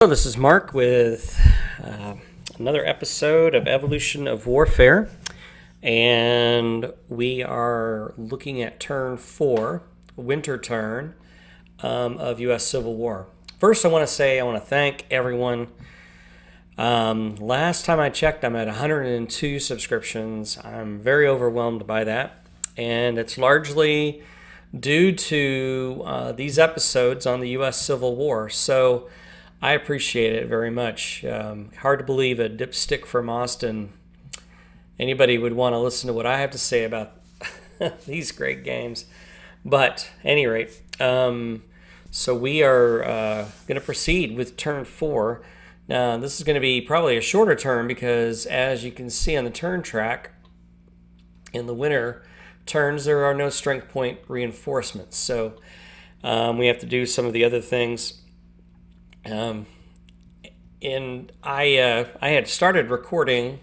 Hello, this is Mark with another episode of Evolution of Warfare, and we are looking at turn 4, winter turn of U.S. Civil War. First, I want to thank everyone. Last time I checked, I'm at 102 subscriptions. I'm very overwhelmed by that, and it's largely due to these episodes on the U.S. Civil War. So I appreciate it very much. Hard to believe a dipstick from Austin, anybody would want to listen to what I have to say about these great games. But at any rate, so we are going to proceed with turn 4. Now, this is going to be probably a shorter turn because, as you can see on the turn track, in the winter turns, there are no strength point reinforcements. So we have to do some of the other things. And I had started recording,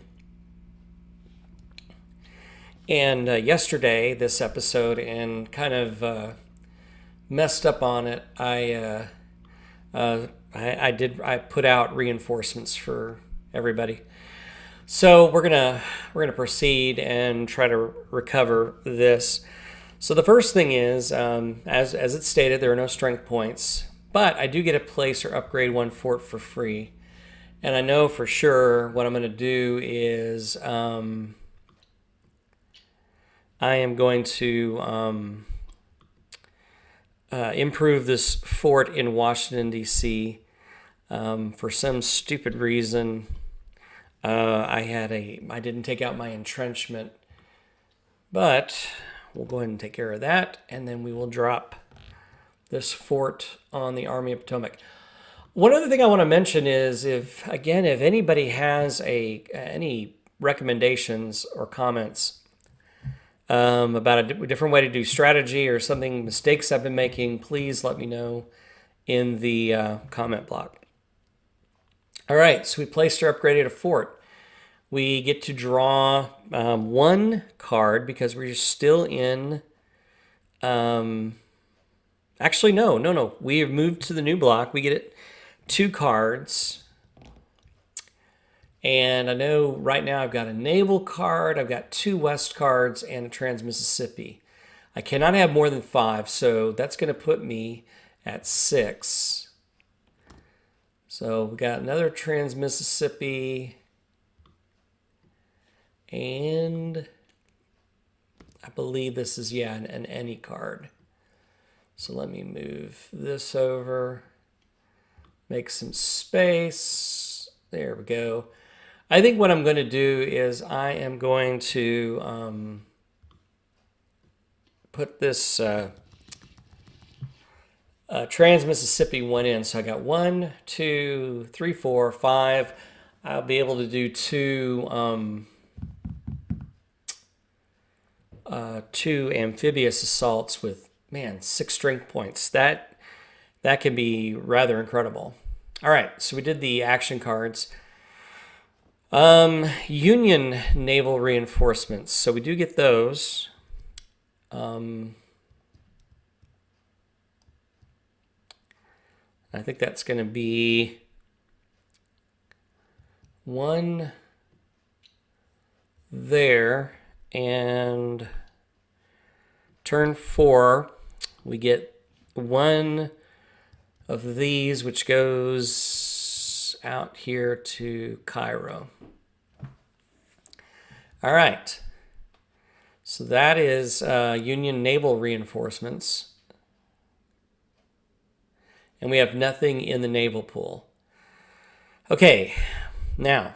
and yesterday this episode, and kind of messed up on it. I put out reinforcements for everybody. So we're gonna proceed and try to recover this. So the first thing is, as it stated, there are no strength points. But I do get to place or upgrade one fort for free. And I know for sure what I'm going to do is I am going to improve this fort in Washington, D.C. For some stupid reason. I didn't take out my entrenchment. But we'll go ahead and take care of that. And then we will drop this fort on the Army of Potomac. One other thing I want to mention is, if anybody has any recommendations or comments about a different way to do strategy or mistakes I've been making, please let me know in the comment block. All right, so we placed or upgraded a fort. We get to draw one card because we're still in... Actually, no. We have moved to the new block. We get 2 cards. And I know right now I've got a naval card, I've got 2 west cards, and a Trans-Mississippi. I cannot have more than 5, so that's going to put me at 6. So we got another Trans-Mississippi. And I believe this is, an any card. So let me move this over, make some space. There we go. I think what I'm going to do is I am going to put this Trans-Mississippi one in. So I got 1, 2, 3, 4, 5. I'll be able to do 2 amphibious assaults with 6 strength points. That can be rather incredible. All right, so we did the action cards. Union naval reinforcements. So we do get those. I think that's going to be 1 there, and turn 4, we get 1 of these, which goes out here to Cairo. All right. So that is Union naval reinforcements. And we have nothing in the naval pool. Okay, now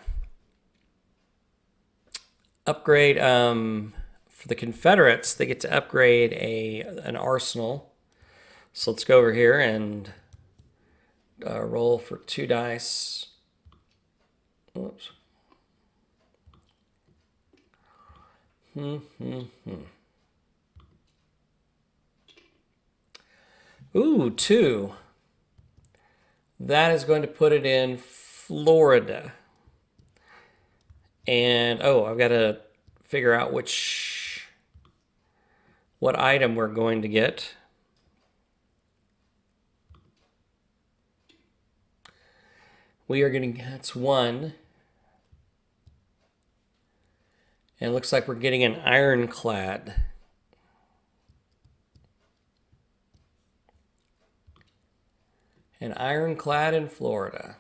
upgrade. For the Confederates, they get to upgrade an arsenal. So let's go over here and roll for 2 dice. Oops. Ooh, 2. That is going to put it in Florida. And, I've got to figure out what item we're going to get. we are getting, that's 1. And it looks like we're getting an ironclad. An ironclad in Florida.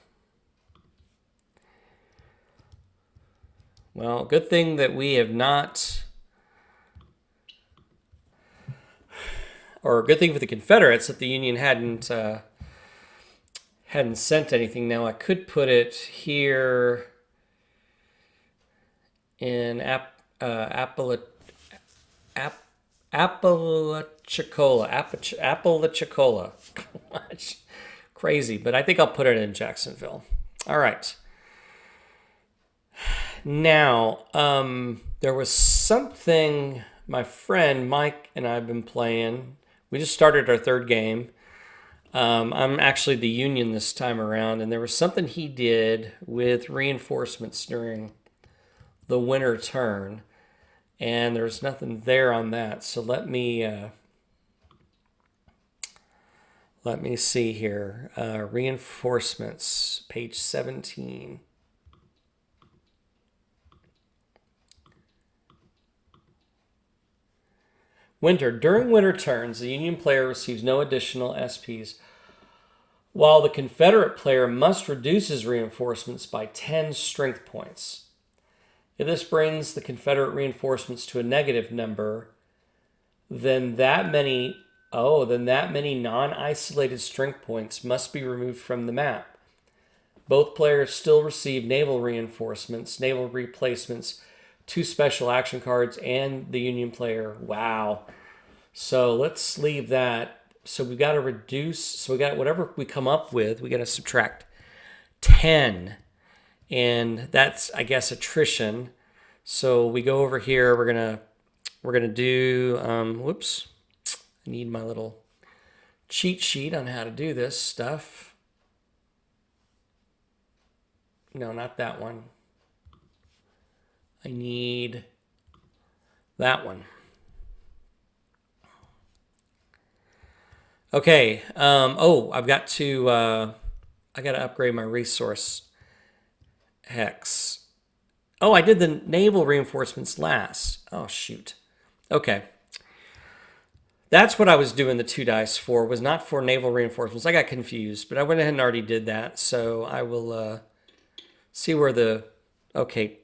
Well, good thing that we have not, or good thing for the Confederates that the Union hadn't sent anything. Now I could put it here in Apalachicola. Crazy, but I think I'll put it in Jacksonville. All right. Now, there was something my friend Mike and I have been playing. We just started our 3rd game. I'm actually the Union this time around, and there was something he did with reinforcements during the winter turn, and there's nothing there on that. So let me see here. Reinforcements, page 17. Winter. During winter turns, the Union player receives no additional SPs, while the Confederate player must reduce his reinforcements by 10 strength points. If this brings the Confederate reinforcements to a negative number, then that many non-isolated strength points must be removed from the map. Both players still receive naval reinforcements, naval replacements, 2 special action cards, and the Union player. Wow. So let's leave that. So we've got to reduce. So we got whatever we come up with, we got to subtract 10. And that's, I guess, attrition. So we go over here. We're gonna do. Whoops. I need my little cheat sheet on how to do this stuff. No, not that one. I need that one. Okay. I've got to. I got to upgrade my resource hex. Oh, I did the naval reinforcements last. Oh, shoot. Okay. That's what I was doing the 2 dice for, was not for naval reinforcements. I got confused, but I went ahead and already did that. So I will see where the... Okay.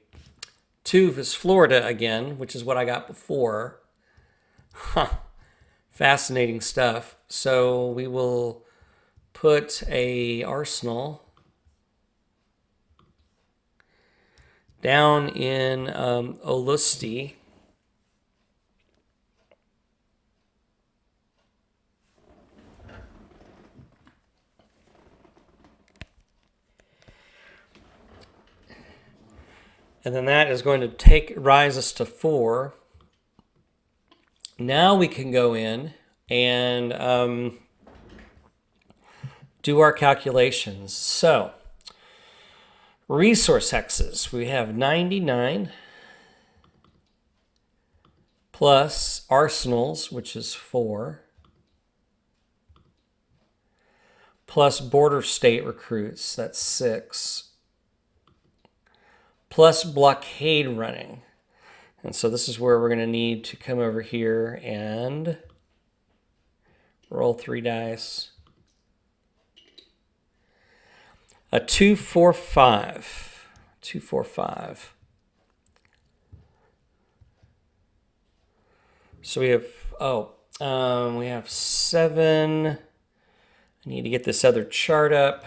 2 is Florida again, which is what I got before. Huh. Fascinating stuff. So we will put a arsenal down in Olustee. And then that is going to rise us to 4. Now we can go in and do our calculations. So, resource hexes. We have 99 plus arsenals, which is 4, plus border state recruits, that's 6, plus blockade running. And so this is where we're going to need to come over here and roll 3 dice. A 2, 4, 5. 2, 4, 5. So we have, we have 7. I need to get this other chart up.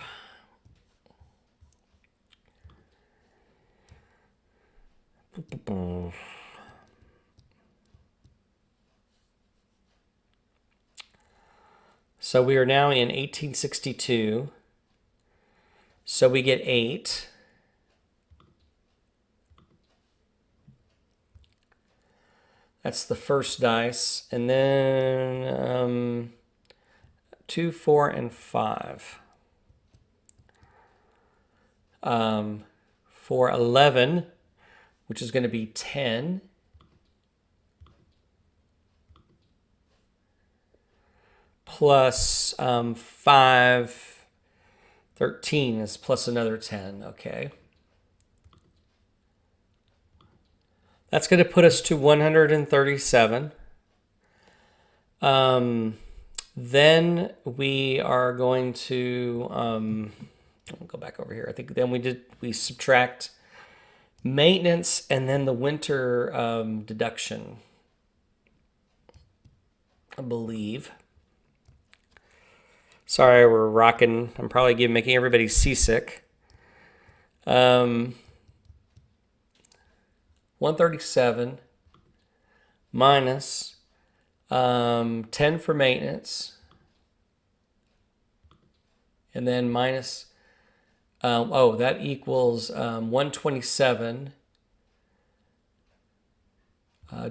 So we are now in 1862. So we get 8. That's the first dice. And then 2, 4, and 5. For 11, which is going to be 10. Plus 5, 13 is plus another 10. Okay. That's going to put us to 137. Then we are going to I'll go back over here. I think then we subtract maintenance and then the winter deduction, I believe. Sorry, we're rocking. I'm probably making everybody seasick. 137 minus 10 for maintenance, and then minus, that equals 127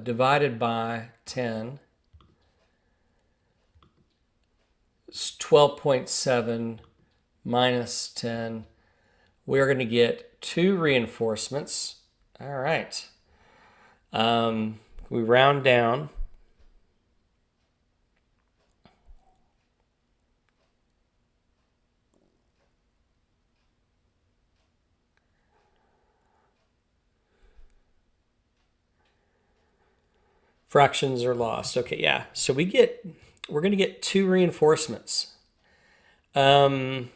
divided by 10. It's 12.7 minus 10. We're going to get 2 reinforcements. All right. We round down. Fractions are lost. Okay, yeah. So we're going to get 2 reinforcements. One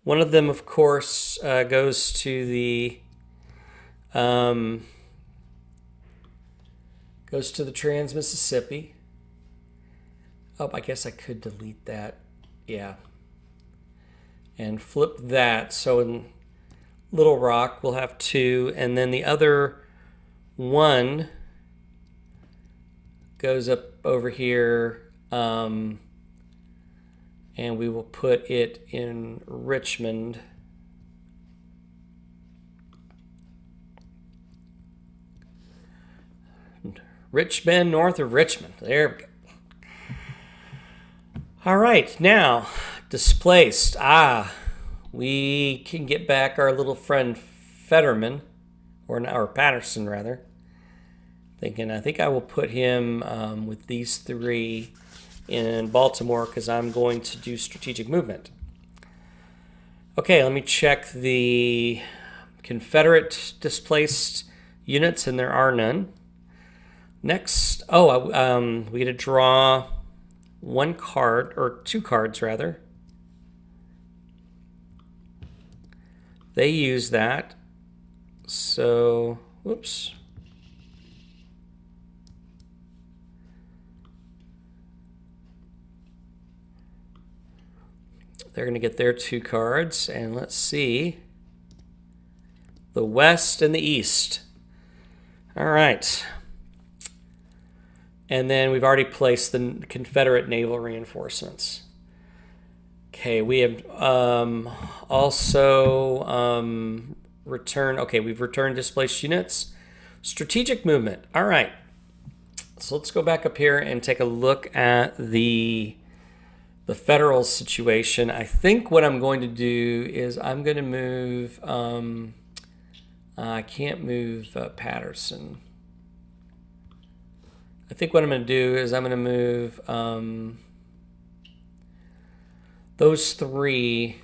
of them, of course, goes to the Trans-Mississippi. Oh, I guess I could delete that. Yeah. And flip that. So in Little Rock, we'll have 2, and then the other 1 goes up over here, and we will put it in Richmond. Richmond, north of Richmond. There we go. All right, now, displaced. We can get back our little friend Fetterman, or Patterson, rather. I think I will put him with these 3 in Baltimore because I'm going to do strategic movement. Okay, let me check the Confederate displaced units, and there are none. Next, we get to draw 1 card, or 2 cards rather. They use that. So, whoops. They're going to get their 2 cards, and let's see. The West and the East. All right. And then we've already placed the Confederate naval reinforcements. Okay, we have also returned. Okay, we've returned displaced units. Strategic movement. All right. So let's go back up here and take a look at the federal situation. I think what I'm going to do is I'm going to move. I can't move Patterson. I think what I'm going to do is I'm going to move those 3.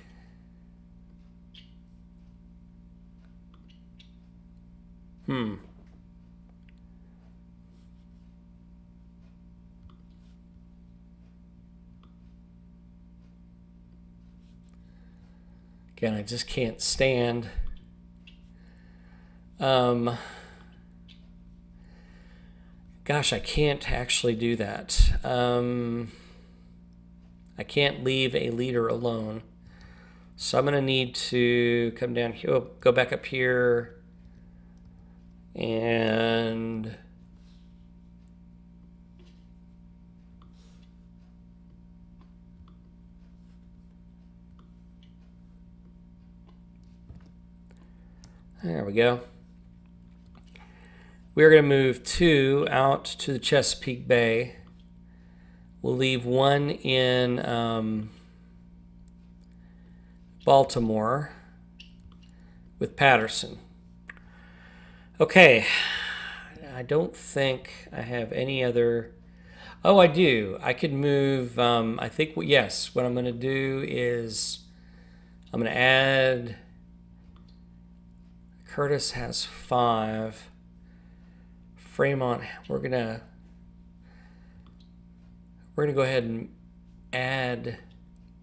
Again, I just can't stand. Gosh, I can't actually do that. I can't leave a leader alone. So I'm going to need to come down here, go back up here, and there we go. We're going to move 2 out to the Chesapeake Bay. We'll leave 1 in Baltimore with Patterson. Okay, I don't think I have any other. Oh, I do. I could move. I think, yes, what I'm going to do is I'm going to add. Curtis has 5. Fremont, we're going to go ahead and add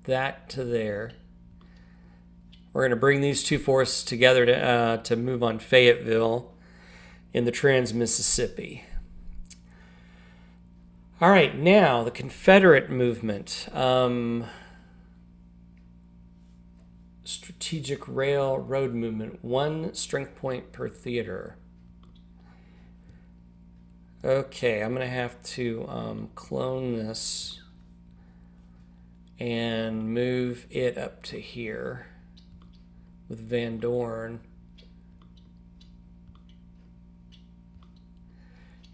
that to there. We're going to bring these two forces together to move on Fayetteville in the Trans-Mississippi. All right, now the Confederate movement. Strategic Railroad Movement, 1 strength point per theater. Okay, I'm going to have to clone this and move it up to here with Van Dorn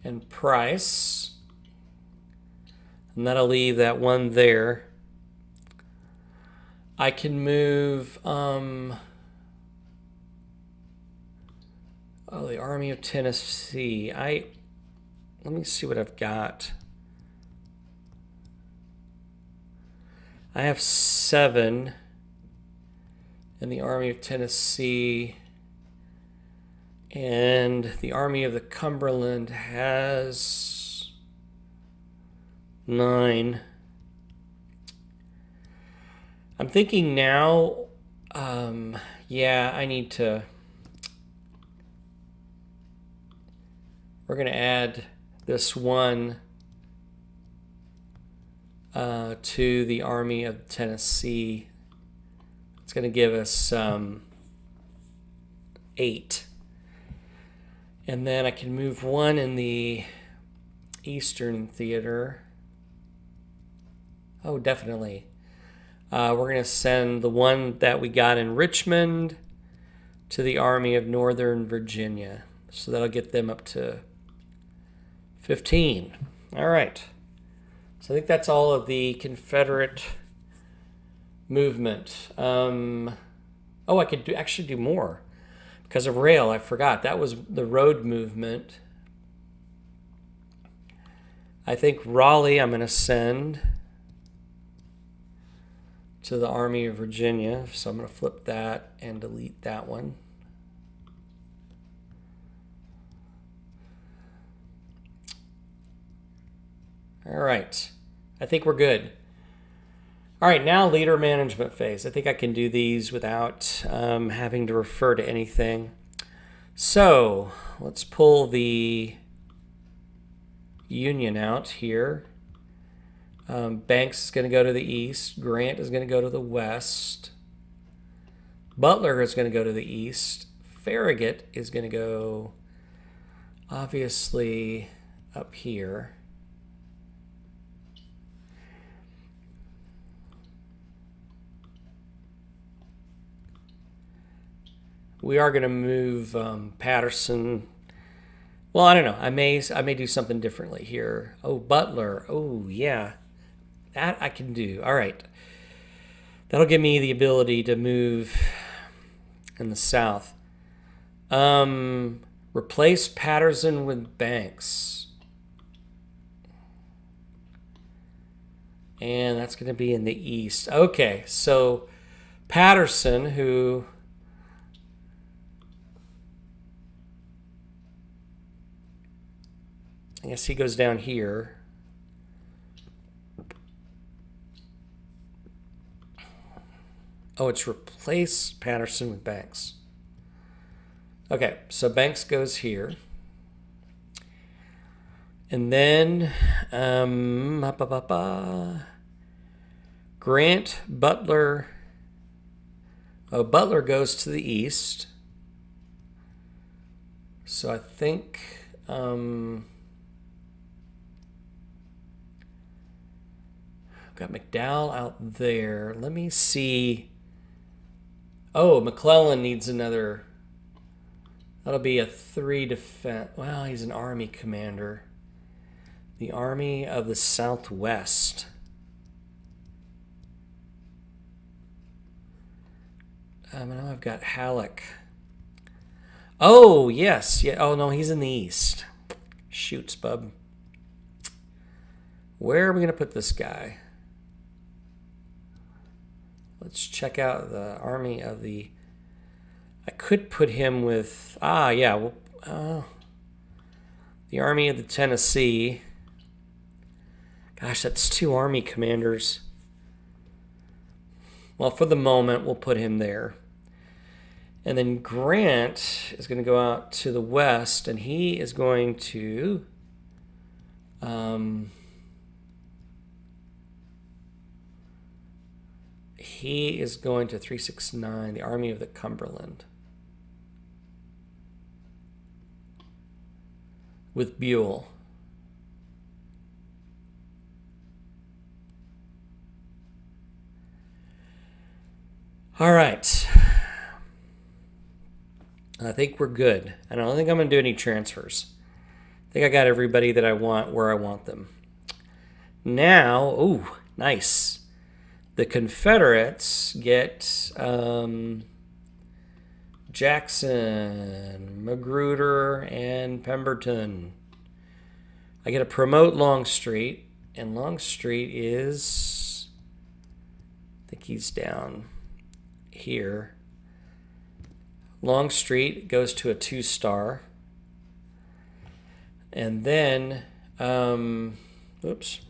and Price. And that'll leave that one there. I can move the Army of Tennessee. Let me see what I've got. I have 7 in the Army of Tennessee, and the Army of the Cumberland has 9. I'm thinking now, yeah, I need to, we're going to add this one to the Army of Tennessee. It's going to give us 8. And then I can move 1 in the Eastern Theater. Oh, definitely. We're going to send the one that we got in Richmond to the Army of Northern Virginia. So that'll get them up to 15. All right. So I think that's all of the Confederate movement. I could actually do more because of rail. I forgot. That was the road movement. I think Raleigh I'm going to send to the Army of Virginia. So I'm going to flip that and delete that one. All right. I think we're good. All right, now leader management phase. I think I can do these without having to refer to anything. So let's pull the Union out here. Banks is going to go to the east. Grant is going to go to the west. Butler is going to go to the east. Farragut is going to go, obviously, up here. We are going to move Patterson. Well, I don't know. I may do something differently here. Oh, Butler. Oh, yeah. That I can do. All right. That'll give me the ability to move in the south. Replace Patterson with Banks. And that's going to be in the east. Okay, so Patterson, who... I guess he goes down here. Oh, it's replace Patterson with Banks. Okay, so Banks goes here. And then Grant, Butler. Oh, Butler goes to the east. So I think... got McDowell out there. Let me see. Oh, McClellan needs another. That'll be a 3 defense. Well, he's an army commander. The Army of the Southwest. Now I've got Halleck. Oh, yes. Yeah. Oh, no, he's in the east. Shoots, bub. Where are we going to put this guy? Let's check out the army of the... I could put him with... yeah. The army of the Tennessee. Gosh, that's 2 army commanders. Well, for the moment, we'll put him there. And then Grant is going to go out to the west, and he is going to... he is going to 369, the Army of the Cumberland. With Buell. All right. I think we're good. I don't think I'm going to do any transfers. I think I got everybody that I want where I want them. Now, ooh, nice. The Confederates get Jackson, Magruder, and Pemberton. I get to promote Longstreet, and Longstreet is, I think he's down here. Longstreet goes to a 2-star. And then, oops.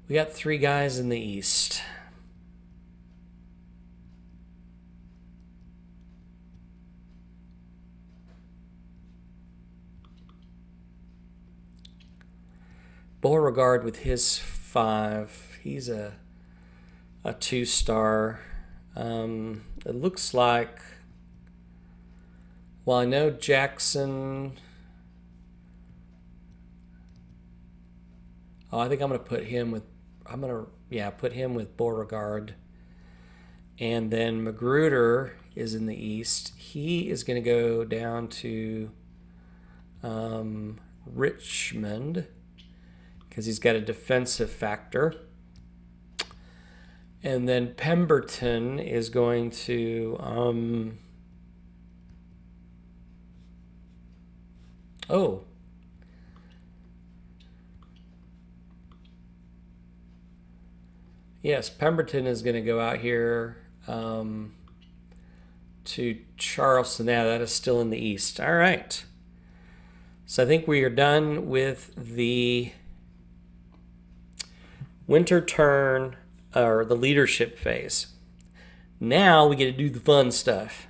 We got 3 guys in the east. Beauregard with his 5. He's a 2-star. It looks like, well, I know Jackson. Oh, I think I'm going to put him with, put him with Beauregard. And then Magruder is in the east. He is going to go down to Richmond because he's got a defensive factor. And then Pemberton is going to, yes, Pemberton is going to go out here to Charleston. Now that is still in the east. All right. So I think we are done with the winter turn, or the leadership phase. Now we get to do the fun stuff.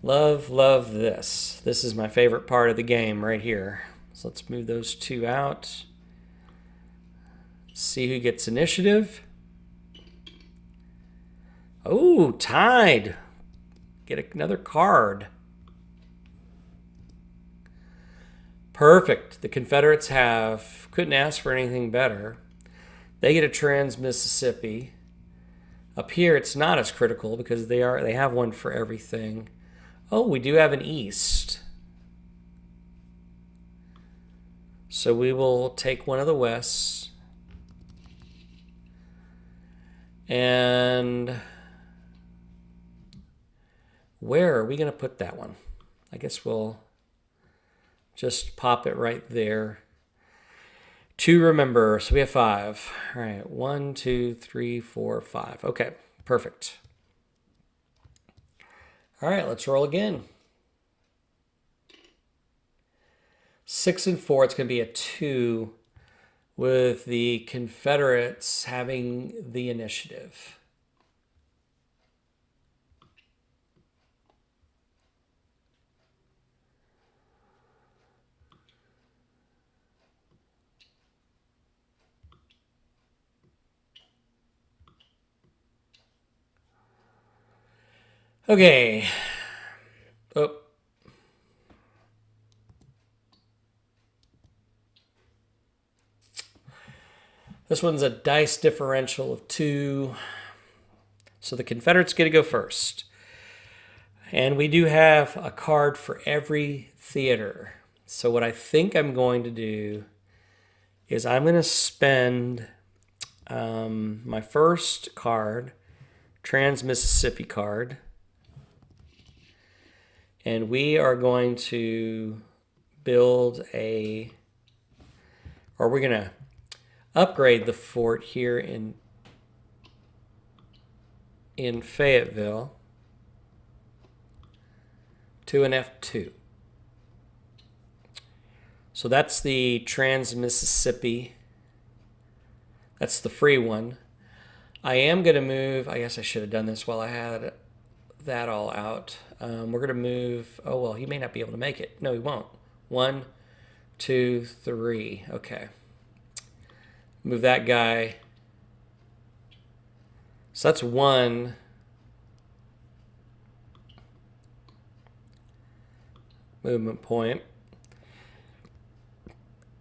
Love this. This is my favorite part of the game right here. So let's move those 2 out. See who gets initiative. Oh, tied. Get another card. Perfect. The Confederates couldn't ask for anything better. They get a Trans-Mississippi. Up here, it's not as critical because they have one for everything. Oh, we do have an east. So we will take one of the wests. And where are we going to put that one? I guess we'll just pop it right there. To remember, so we have 5. All right, 1, 2, 3, 4, 5. Okay, perfect. All right, let's roll again. 6 and 4, it's going to be a 2 with the Confederates having the initiative. Okay. Oh. This one's a dice differential of 2. So the Confederates get to go first. And we do have a card for every theater. So what I think I'm going to do is I'm going to spend my first card, Trans-Mississippi card. And we are going to build a or we're going to upgrade the fort here in Fayetteville to an F2. So that's the Trans-Mississippi. That's the free one. I am going to move, I guess I should have done this while I had that all out. We're going to move, oh, well, he may not be able to make it. No, he won't. 1, 2, 3. Okay. Move that guy. So that's one. Movement point.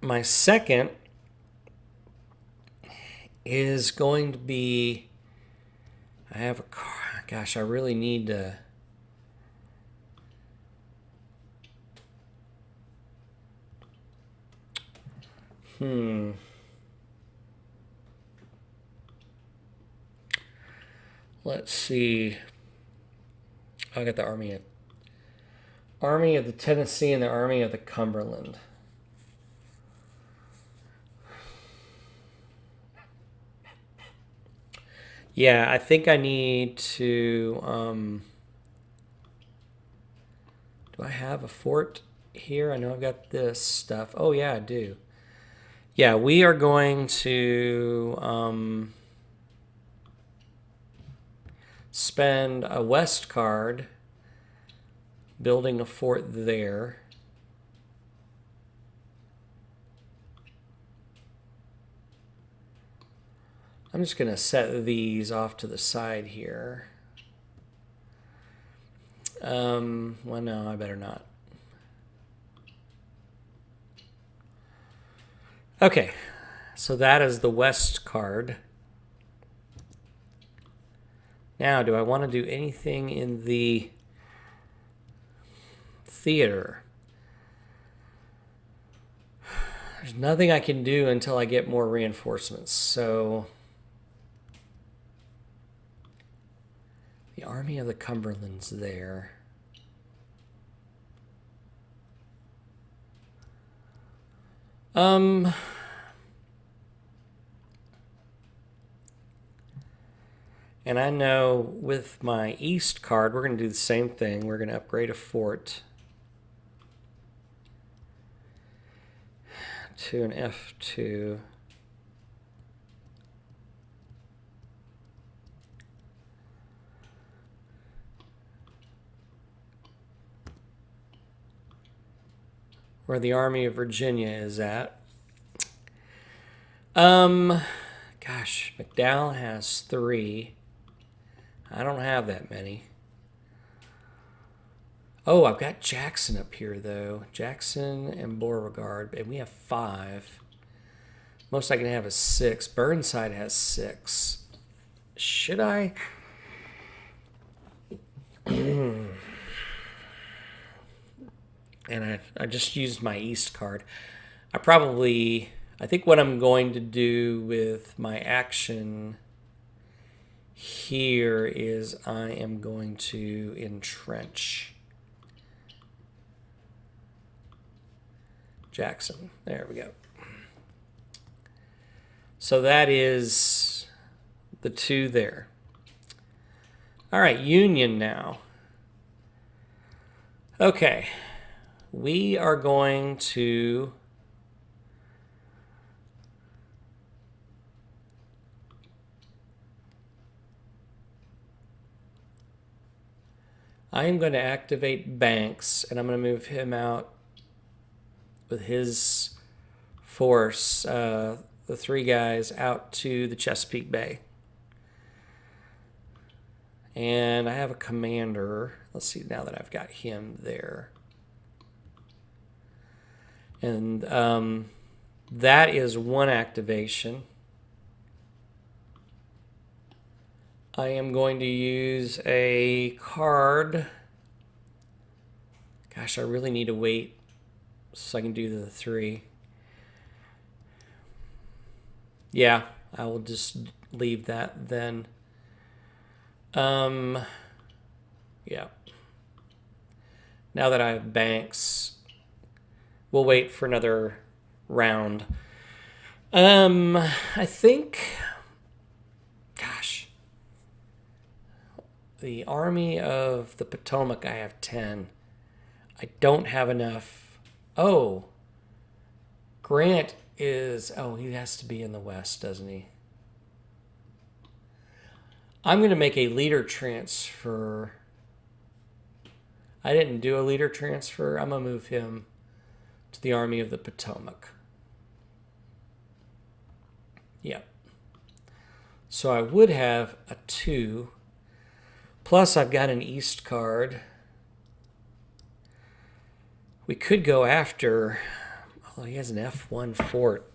My second is going to be, I have a car. Gosh, I really need to. Let's see. I got the Army of the Tennessee and the Army of the Cumberland. Yeah, I think I need to. Do I have a fort here? I know I've got this stuff. Oh, yeah, I do. Yeah, we are going to spend a West card building a fort there. I'm just going to set these off to the side here. Well, no, I better not. Okay, so that is the West card. Now, do I want to do anything in the theater? There's nothing I can do until I get more reinforcements, so the Army of the Cumberland's there. And I know with my East card, we're going to do the same thing. We're going to upgrade a fort to an F2. Where the Army of Virginia is at. Gosh, McDowell has 3. I don't have that many. Oh, I've got Jackson up here, though. Jackson and Beauregard, and we have 5. Most I can have is 6. Burnside has 6. Should I? And I just used my East card. I think what I'm going to do with my action here is I am going to entrench Jackson. There we go. So that is the 2 there. All right, Union now. Okay. We are going to I am going to activate Banks, and I'm going to move him out with his force, the 3 guys, out to the Chesapeake Bay. And I have a commander. Let's see now that I've got him there. And that is 1 activation. I am going to use a card. Gosh, I really need to wait so I can do the 3. Yeah, I will just leave that then. Yeah. Now that I have Banks, we'll wait for another round. I think, gosh, the Army of the Potomac, I have 10. I don't have enough. Oh, Grant is, oh, he has to be in the West, doesn't he? I'm going to make a leader transfer. I didn't do a leader transfer. I'm going to move him to the Army of the Potomac. Yep. So I would have a 2. Plus I've got an East card. We could go after, oh, he has an F1 fort.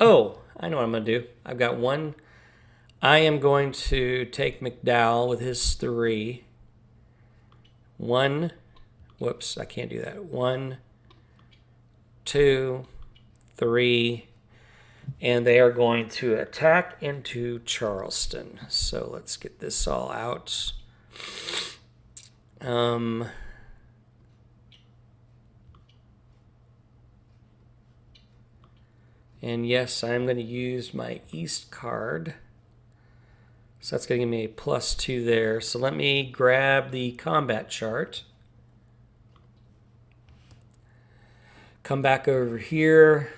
Oh, I know what I'm going to do. I've got 1. I am going to take McDowell with his 3. 1. Whoops, I can't do that. 1, 2, 3. And they are going to attack into Charleston. So let's get this all out. And yes, I'm going to use my East card. So that's going to give me a +2 there. So let me grab the combat chart. Come back over here.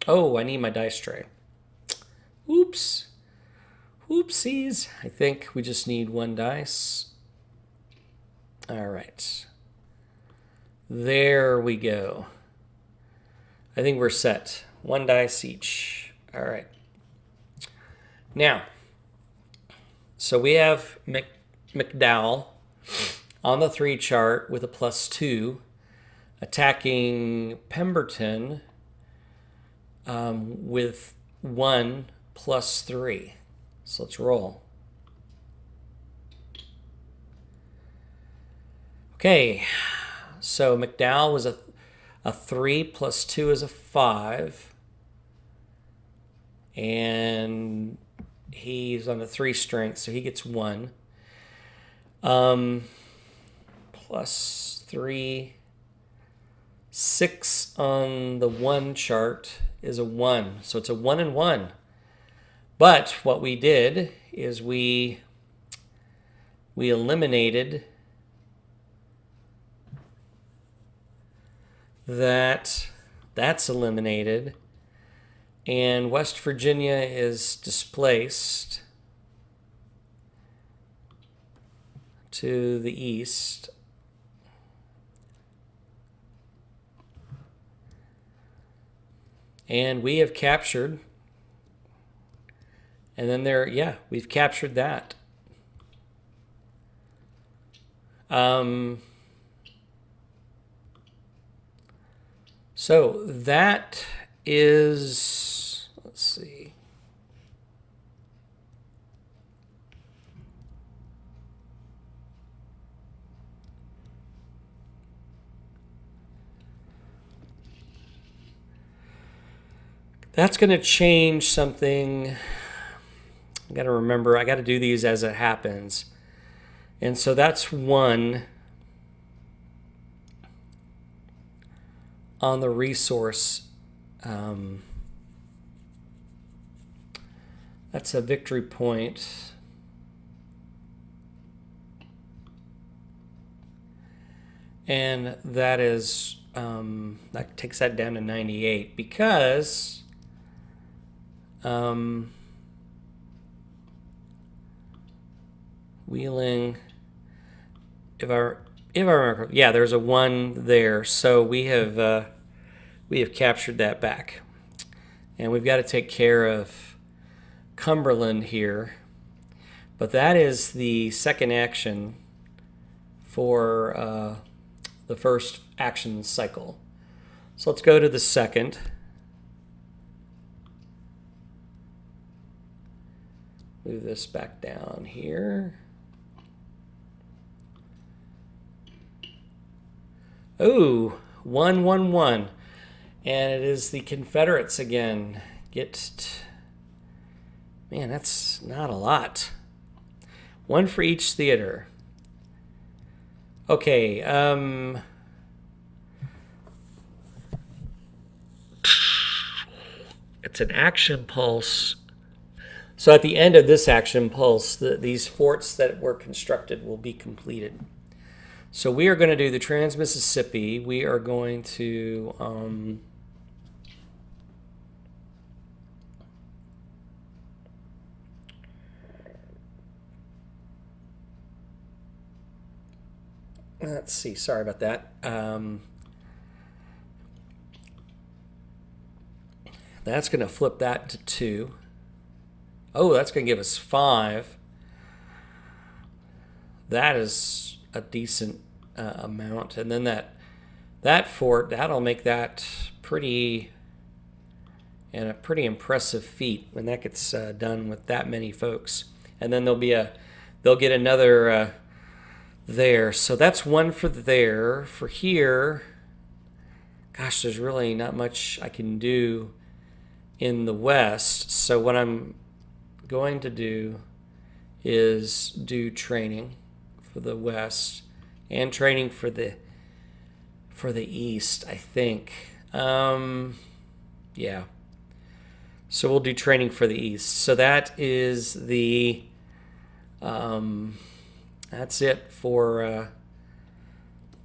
Oh, I need my dice tray. Oops. Oopsies. I think we just need 1 dice. All right. There we go. I think we're set. 1 dice each. All right. Now, so we have McDowell on the 3 chart with a +2, attacking Pemberton with 1 +3. So let's roll. Okay, so McDowell was a 3 +2 is a 5. And he's on a 3 strength, so he gets 1. +3. 6 on the 1 chart is a 1. So it's a 1 and 1. But what we did is we eliminated that. That's eliminated. And West Virginia is displaced to the east. And we have captured. And then there, yeah, we've captured that. So that is, let's see. That's going to change something. I got to remember, I got to do these as it happens. And so that's 1 on the resource. That's a victory point. And that is, that takes that down to 98 because Wheeling, if I remember, yeah, there's a 1 there. So we have captured that back. And we've got to take care of Cumberland here. But that is the second action for the first action cycle. So let's go to the second. Move this back down here. Ooh, 1, 1, 1. And it is the Confederates again. Man, that's not a lot. One for each theater. Okay, it's an action pulse. So at the end of this action pulse, these forts that were constructed will be completed. So we are going to do the Trans-Mississippi. We are going to... let's see. Sorry about that. That's going to flip that to 2. Oh, that's going to give us 5. That is a decent amount. And then that fort, that'll make that pretty and a pretty impressive feat when that gets done with that many folks. And then they'll get another there. So that's one for there. For here, gosh, there's really not much I can do in the west. So what I'm going to do is do training for the west and training for the east, I think. Yeah. So we'll do training for the east. So that is the that's it for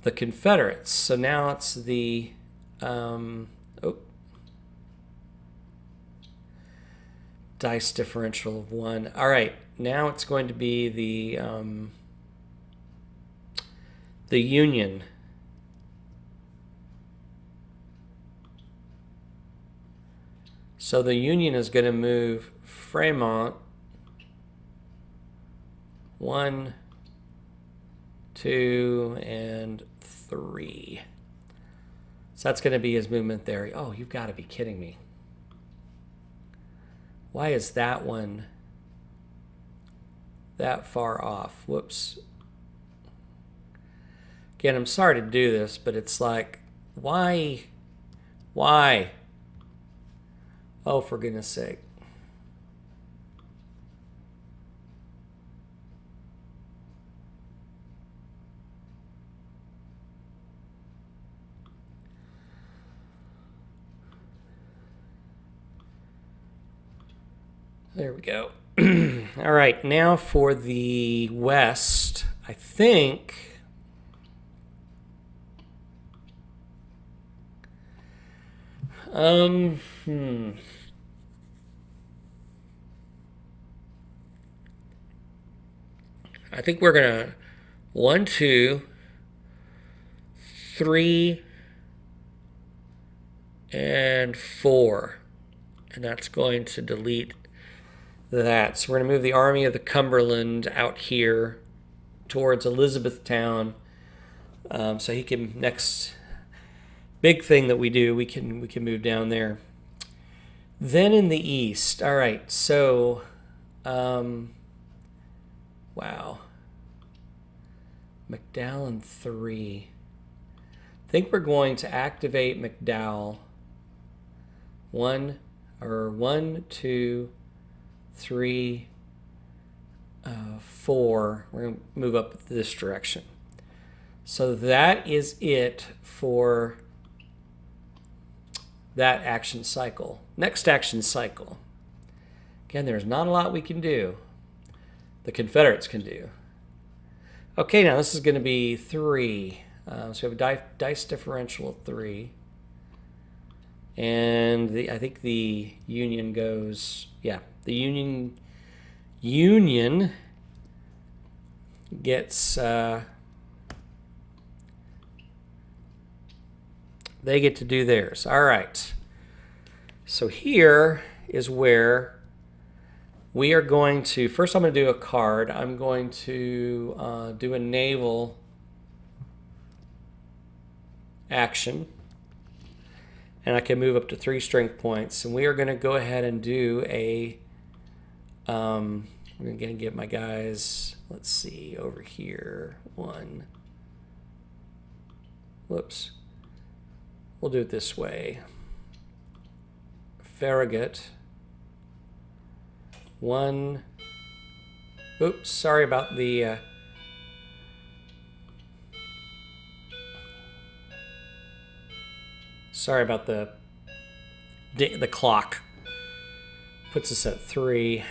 the Confederates. So now it's the dice differential of 1. All right, now it's going to be the Union. So the Union is going to move Fremont 1, 2, and 3. So that's going to be his movement there. Oh, you've got to be kidding me. Why is that one that far off? Whoops. Again, I'm sorry to do this, but it's like, why? Oh, for goodness sake. There we go. All right, now for the west, I think I think we're gonna 1, 2, 3, and 4, and that's going to delete that. So we're going to move the Army of the Cumberland out here towards Elizabethtown. So he can, next big thing that we do, we can move down there. Then in the east, all right. So, wow, McDowell in 3. I think we're going to activate McDowell. 1, 2, 3, 4. We're going to move up this direction. So that is it for that action cycle. Next action cycle. Again, there's not a lot we can do. The Confederates can do. Okay, now this is going to be 3. So we have a dice differential of 3. And I think the Union goes, yeah, the Union gets, they get to do theirs. All right. So here is where we are going to, first I'm going to do a card. I'm going to do a naval action. And I can move up to 3 strength points. And we are going to go ahead and do a, I'm going to get my guys, let's see, over here. 1. Whoops. We'll do it this way. Farragut. One. Oops, sorry about the... sorry about the clock. Puts us at 3.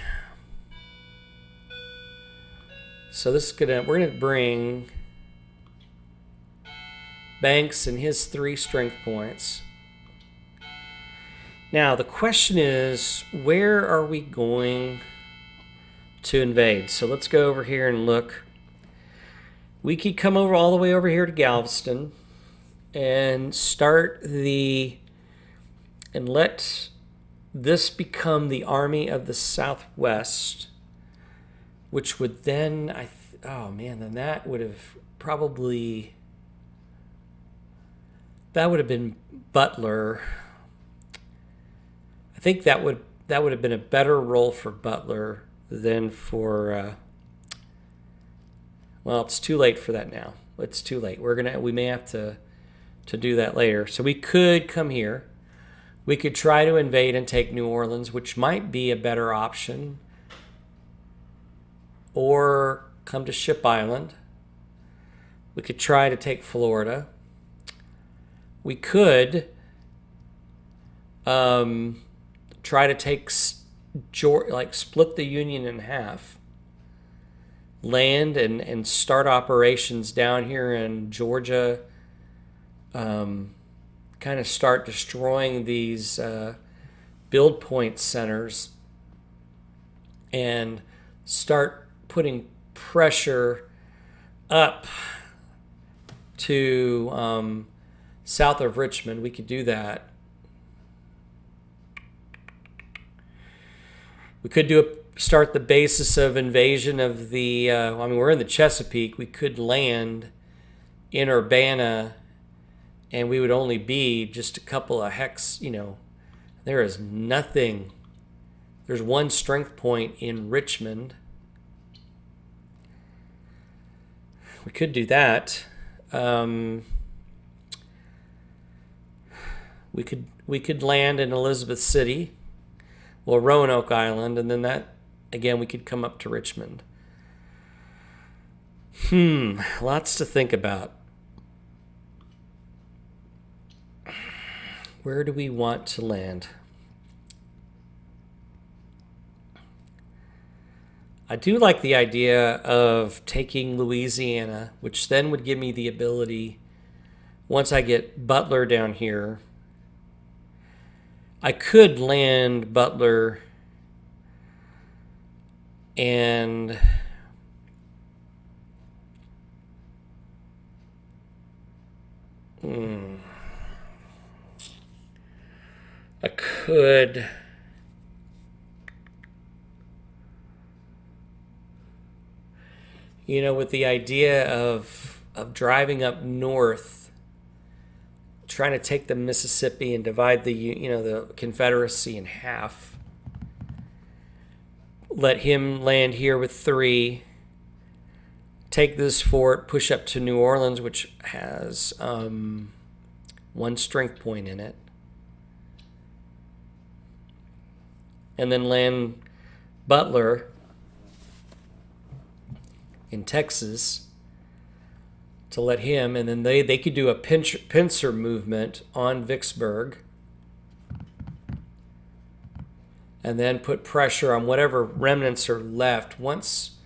So this is we're gonna bring Banks and his 3 strength points. Now the question is, where are we going to invade? So let's go over here and look. We could come over all the way over here to Galveston and and let this become the Army of the Southwest, which would then, then that would have probably, that would have been Butler. I think that would have been a better role for Butler than for, well, it's too late for that now. It's too late. We may have to do that later. So we could come here. We could try to invade and take New Orleans, which might be a better option. Or come to Ship Island. We could try to take Florida. We could try to take split the Union in half. Land and start operations down here in Georgia. Kind of start destroying these build point centers and start putting pressure up to south of Richmond. We could do that. We could start the basis of invasion of the, we're in the Chesapeake. We could land in Urbana, and we would only be just a couple of hex, there is nothing. There's 1 strength point in Richmond. We could do that. We could land in Elizabeth City, Roanoke Island, and then that, again, we could come up to Richmond. Lots to think about. Where do we want to land? I do like the idea of taking Louisiana, which then would give me the ability, once I get Butler down here, I could land Butler and I could with the idea of driving up north, trying to take the Mississippi and divide the Confederacy in half. Let him land here with 3. Take this fort, push up to New Orleans, which has 1 strength point in it. And then land Butler in Texas to let him, and then they could do a pincer movement on Vicksburg and then put pressure on whatever remnants are left. Once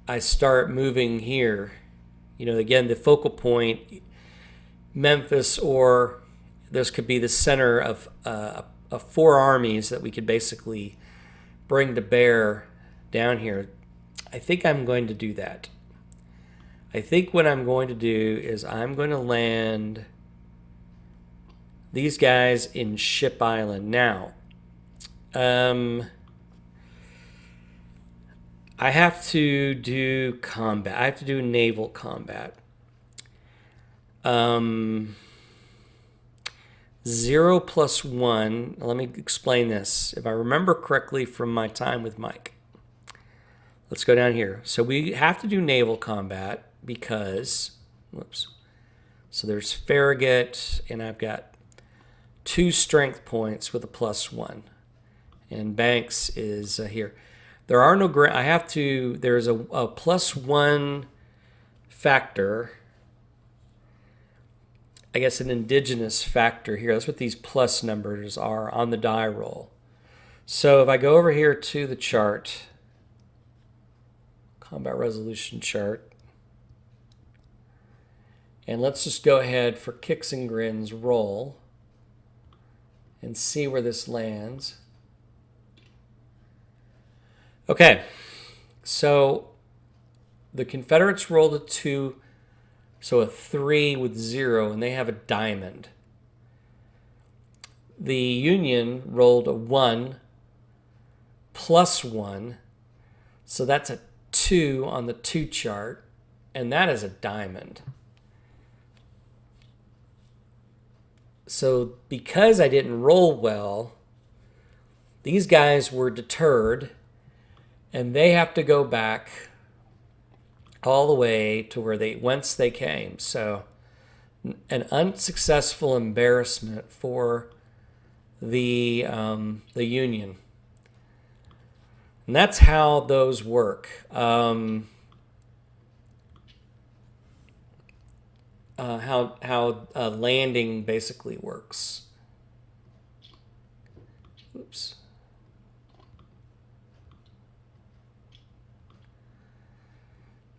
I start moving here, again, the focal point, Memphis, or this could be the center of 4 armies that we could basically bring to bear down here. I think I'm going to do that. I think what I'm going to do is I'm going to land these guys in Ship Island. Now, I have to do combat. I have to do naval combat. 0 plus 1. Let me explain this. If I remember correctly from my time with Mike. Let's go down here. So we have to do naval combat because, so there's Farragut, and I've got 2 strength points with a +1. And Banks is here. There are no I have to, there's a +1 factor. I guess an indigenous factor here. That's what these plus numbers are on the die roll. So if I go over here to the chart, combat resolution chart, and let's just go ahead for kicks and grins roll and see where this lands. Okay, so the Confederates rolled a 2, so a 3 with 0, and they have a diamond. The Union rolled a 1 +1, so that's a 2 on the 2 chart, and that is a diamond. So because I didn't roll well, these guys were deterred, and they have to go back all the way to whence they came. So an unsuccessful embarrassment for the Union. And that's how those work. How landing basically works. Oops.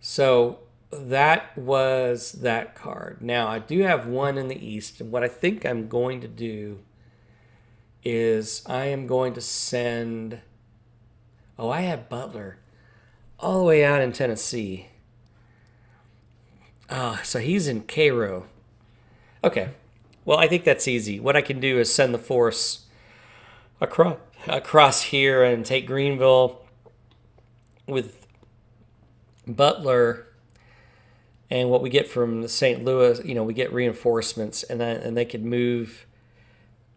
So that was that card. Now I do have one in the east, and what I think I'm going to do is I am going to send. Oh, I have Butler all the way out in Tennessee. So he's in Cairo. Okay. Well, I think that's easy. What I can do is send the force across here and take Greenville with Butler, and what we get from the St. Louis, we get reinforcements, and they could move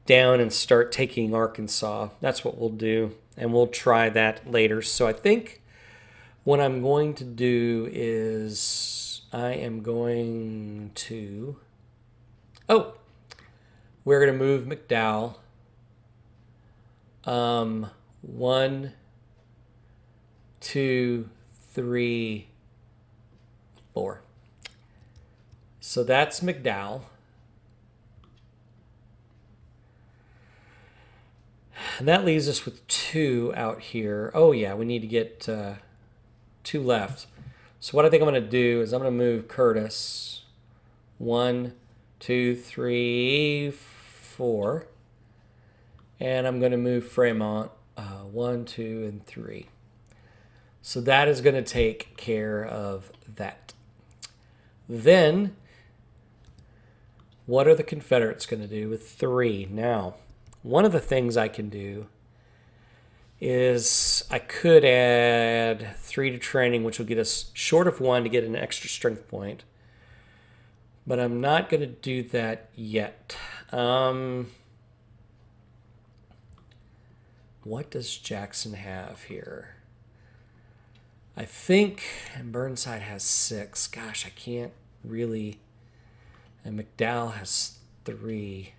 down and start taking Arkansas. That's what we'll do, and we'll try that later. So I think what I'm going to do is I am going to... Oh, we're going to move McDowell. 1, 2, 3, 4. So that's McDowell. And that leaves us with 2 out here. Oh, yeah, we need to get 2 left. So what I think I'm going to do is I'm going to move Curtis. 1, 2, 3, 4. And I'm going to move Fremont. 1, 2, and 3. So that is going to take care of that. Then, what are the Confederates going to do with 3? Now, one of the things I can do is I could add 3 to training, which will get us short of 1 to get an extra strength point. But I'm not going to do that yet. What does Jackson have here? I think Burnside has 6. Gosh, I can't really. And McDowell has 3.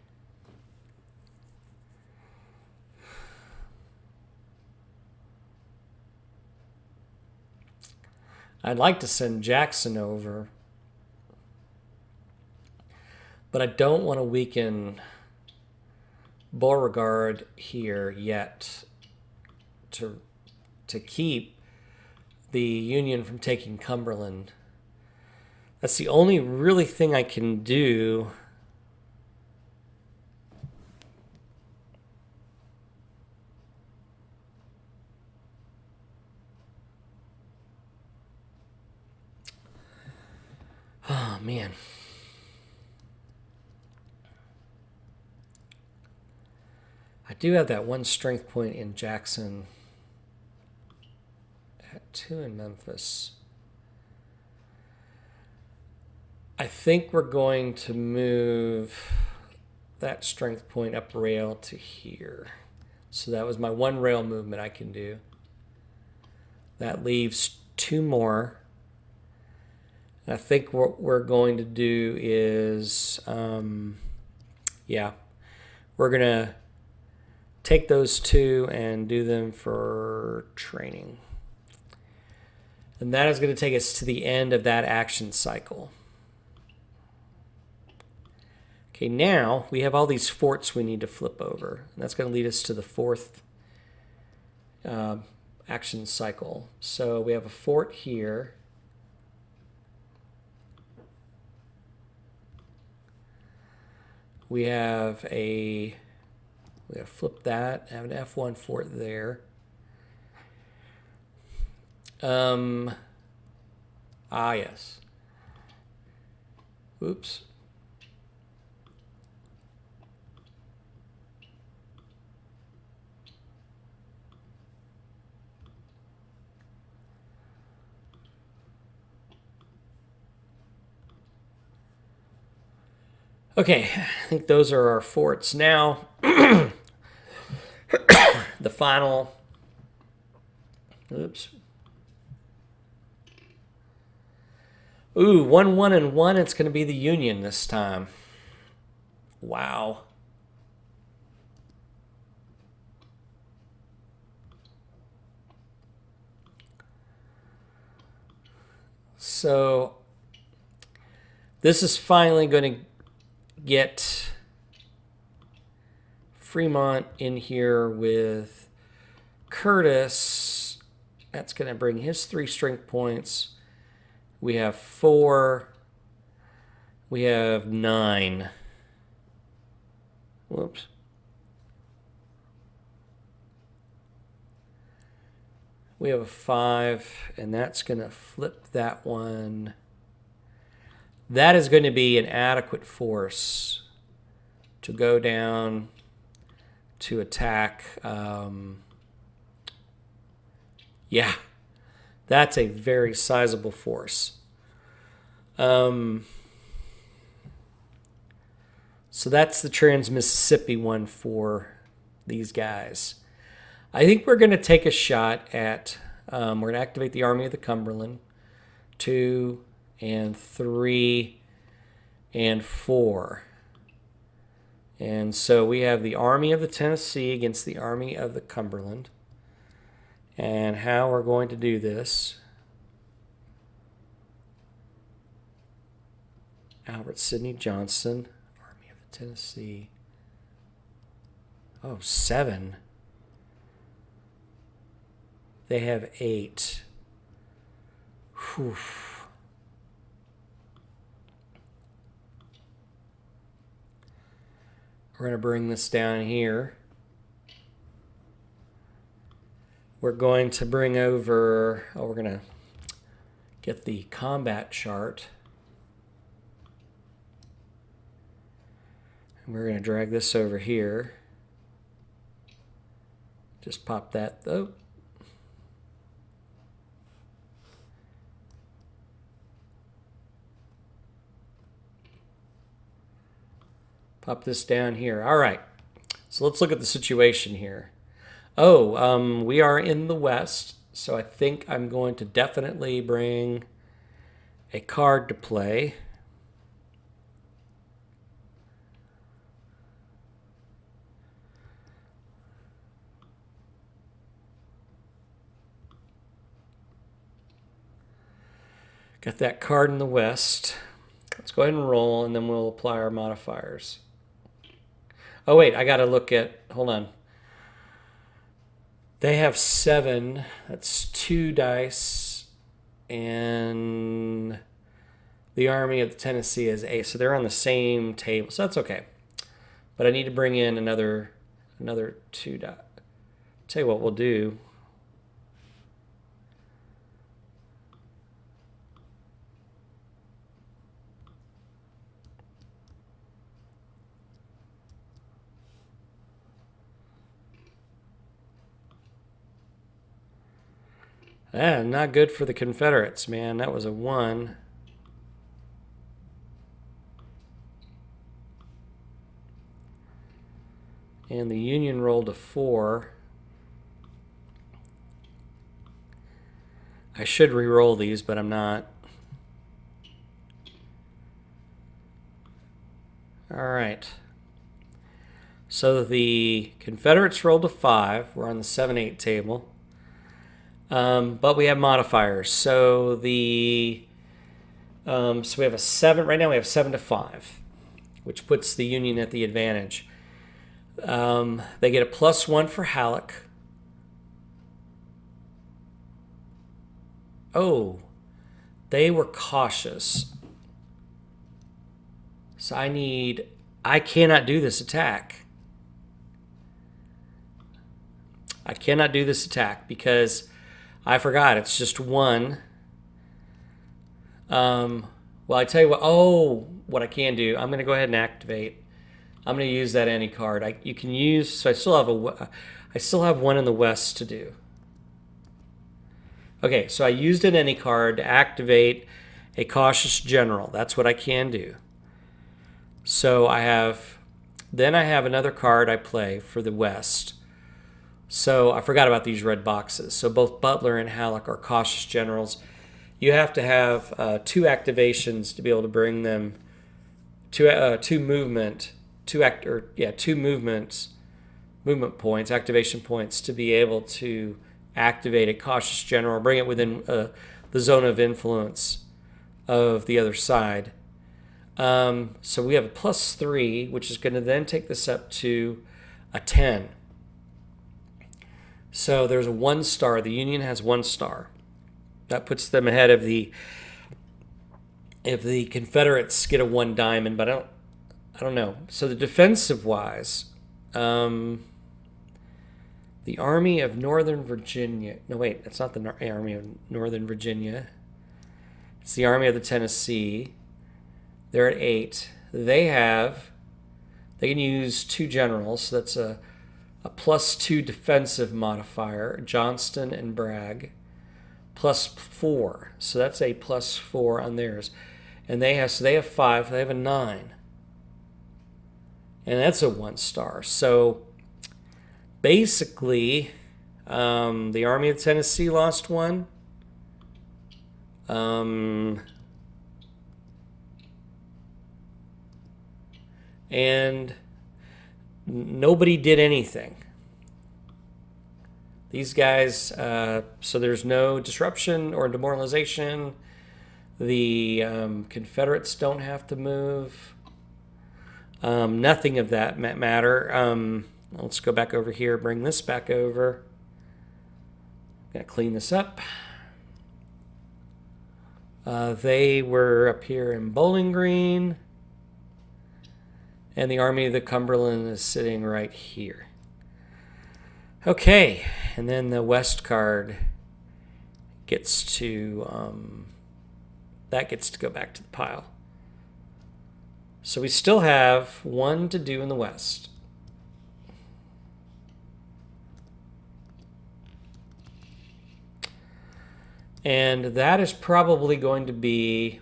I'd like to send Jackson over, but I don't want to weaken Beauregard here yet to keep the Union from taking Cumberland. That's the only really thing I can do. Oh, man. I do have that 1 strength point in Jackson. At 2 in Memphis. I think we're going to move that strength point up rail to here. So that was my 1 rail movement I can do. That leaves 2 more. And I think what we're going to do is, we're we're going to take those two and do them for training. And that is going to take us to the end of that action cycle. Okay, now we have all these forts we need to flip over. And that's going to lead us to the fourth action cycle. So we have a fort here. We have flip that, have an F1 fort there. Yes. Oops. Okay, I think those are our forts. Now, the final, oops. Ooh, 1, 1, and 1, it's going to be the Union this time. Wow. So, this is finally going to get Fremont in here with Curtis. That's going to bring his 3 strength points. We have 4. We have 9. Whoops. We have a 5, and that's going to flip that one. That is going to be an adequate force to go down to attack. Yeah, that's a very sizable force. So that's the Trans-Mississippi one for these guys. I think we're going to take a shot at, we're going to activate the Army of the Cumberland, 2 and 3 and 4. And so we have the Army of the Tennessee against the Army of the Cumberland. And how we're going to do this. Albert Sidney Johnston, Army of the Tennessee. Oh, 7. They have 8. Whew. We're going to bring this down here. We're going to bring over, we're going to get the combat chart. And we're going to drag this over here. Just pop that, Pop this down here. All right. So let's look at the situation here. We are in the West, so I think I'm going to definitely bring a card to play. Got that card in the West. Let's go ahead and roll, and then we'll apply our modifiers. Oh, wait, I got to look at, hold on. They have 7. That's 2 dice. And the Army of the Tennessee is 8. So they're on the same table. So that's okay. But I need to bring in another 2 dice. Tell you what we'll do. Not good for the Confederates, man. That was a 1. And the Union rolled a 4. I should re-roll these, but I'm not. All right. So the Confederates rolled a 5. We're on the 7-8 table. But we have modifiers. So we have a 7. Right now we have 7-5, which puts the Union at the advantage. They get a +1 for Halleck. Oh, they were cautious. So I cannot do this attack. I cannot do this attack because I forgot it's just 1. Well, I tell you what. Oh, what I can do, I'm going to go ahead and activate. I'm going to use that any card. You can use. So I still have 1 in the west to do. Okay, so I used an any card to activate a cautious general. That's what I can do. So then I have another card I play for the west. So I forgot about these red boxes. So both Butler and Halleck are cautious generals. You have to have 2 activations to be able to bring them two movement points, activation points, to be able to activate a cautious general, bring it within the zone of influence of the other side. So we have a +3, which is going to then take this up to a 10. So there's a 1 star. The Union has 1 star. That puts them ahead of if the Confederates get a 1 diamond, but I don't know. So the defensive wise, the Army of Northern Virginia. No, wait, it's not the Army of Northern Virginia. It's the Army of the Tennessee. They're at 8. They can use 2 generals. So that's a +2 defensive modifier, Johnston and Bragg, +4. So that's a +4 on theirs. And they have 5. They have a 9. And that's a 1 star. So basically, the Army of Tennessee lost 1. And nobody did anything. These guys, so there's no disruption or demoralization. The Confederates don't have to move. Nothing of that matter. Let's go back over here, bring this back over. Gotta clean this up. They were up here in Bowling Green. And the Army of the Cumberland is sitting right here. Okay, and then the West card gets to go back to the pile. So we still have 1 to do in the West. And that is probably going to be...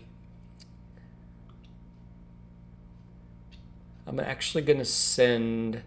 I'm actually going to send...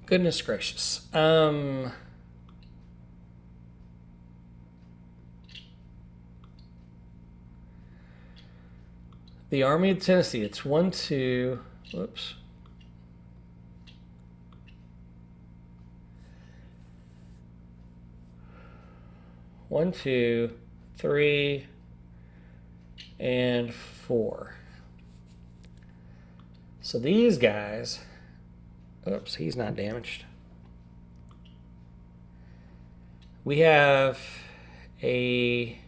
Goodness gracious. The Army of Tennessee, it's 1, 2, whoops. One, 2, 3, and 4. So these guys, oops, he's not damaged. We have a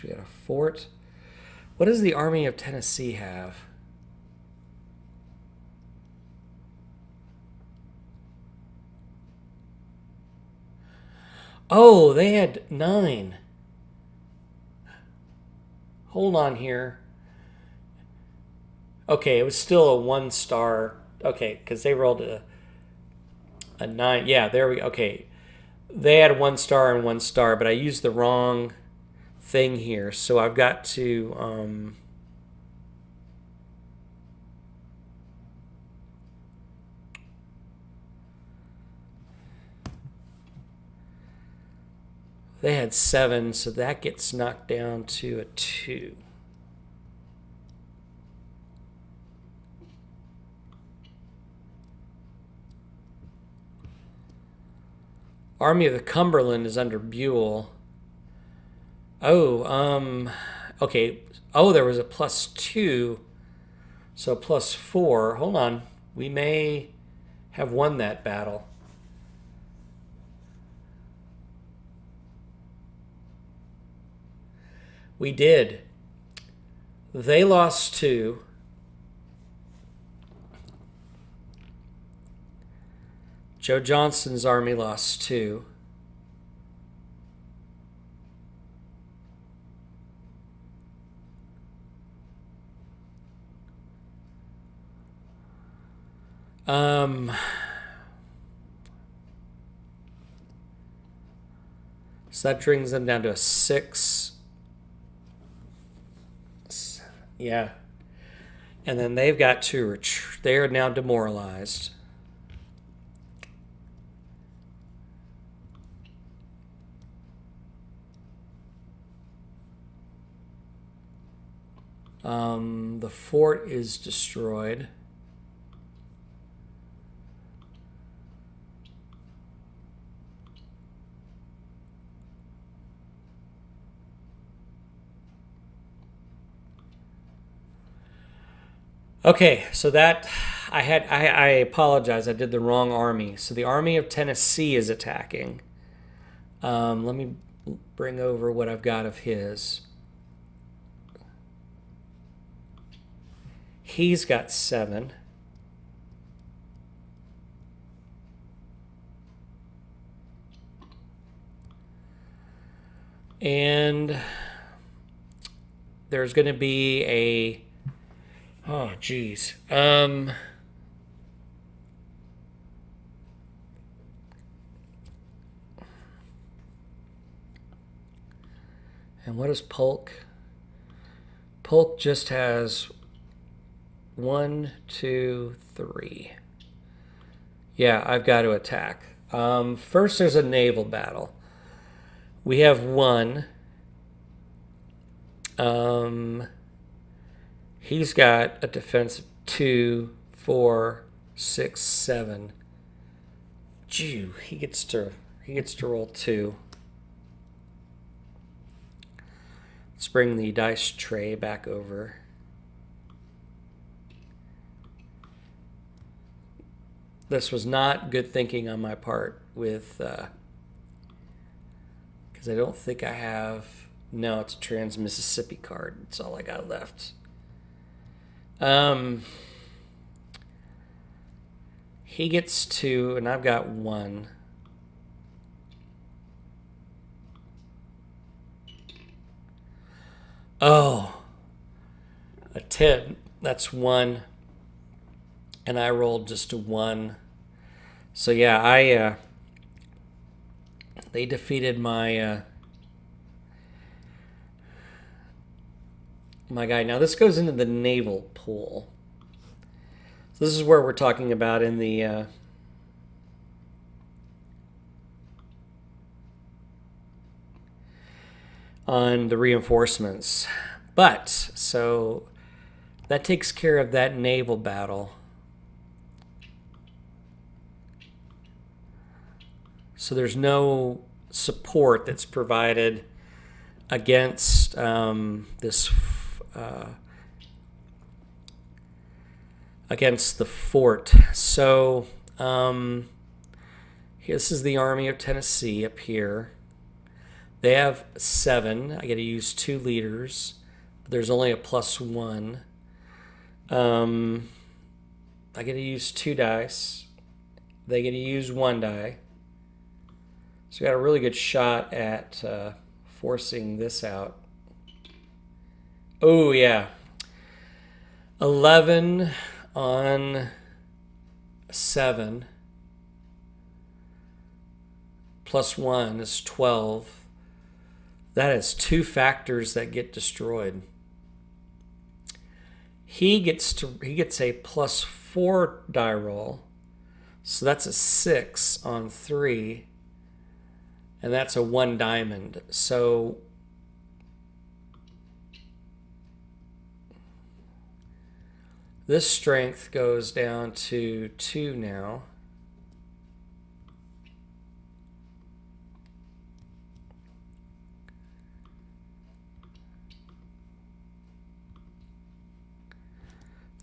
we got a fort. What does the Army of Tennessee have? Oh, they had 9. Hold on here. Okay, it was still a 1-star. Okay, because they rolled a 9. Yeah, there we go. Okay. They had 1-star and 1-star, but I used the wrong thing here. So I've got to... they had 7, so that gets knocked down to a 2. Army of the Cumberland is under Buell. Oh, okay. Oh, there was a +2, so +4. Hold on. We may have won that battle. We did. They lost 2. Joe Johnston's army lost 2. So that brings them down to a 6. Yeah. And then they've got to retreat. They are now demoralized. The fort is destroyed. Okay, so that I apologize. I did the wrong army. So the Army of Tennessee is attacking. Let me bring over what I've got of his. He's got 7. And there's going to be a... Oh, geez. And what is Polk? Polk just has 1, 2, 3. Yeah, I've got to attack. First, there's a naval battle. We have 1. He's got a defense of 2, 4, 6, 7. Gee, he gets to roll 2. Let's bring the dice tray back over. This was not good thinking on my part with, because I don't think I have, no, it's a Trans-Mississippi card. That's all I got left. He gets 2, and I've got 1. Oh, a 10. That's 1. And I rolled just a 1. So yeah, they defeated my my guy. Now this goes into the naval pool. So this is where we're talking about in the on the reinforcements. But so that takes care of that naval battle. So there's no support that's provided against this against the fort. So this is the Army of Tennessee up here. They have 7. I got to use 2 leaders. But there's only a +1. I get to use 2 dice. They get to use 1 die. So we got a really good shot at forcing this out. Oh, yeah. 11 on 7 plus 1 is 12. That is 2 factors that get destroyed. He gets a plus 4 die roll. So that's a 6 on 3. And that's a 1 diamond. So this strength goes down to 2 now.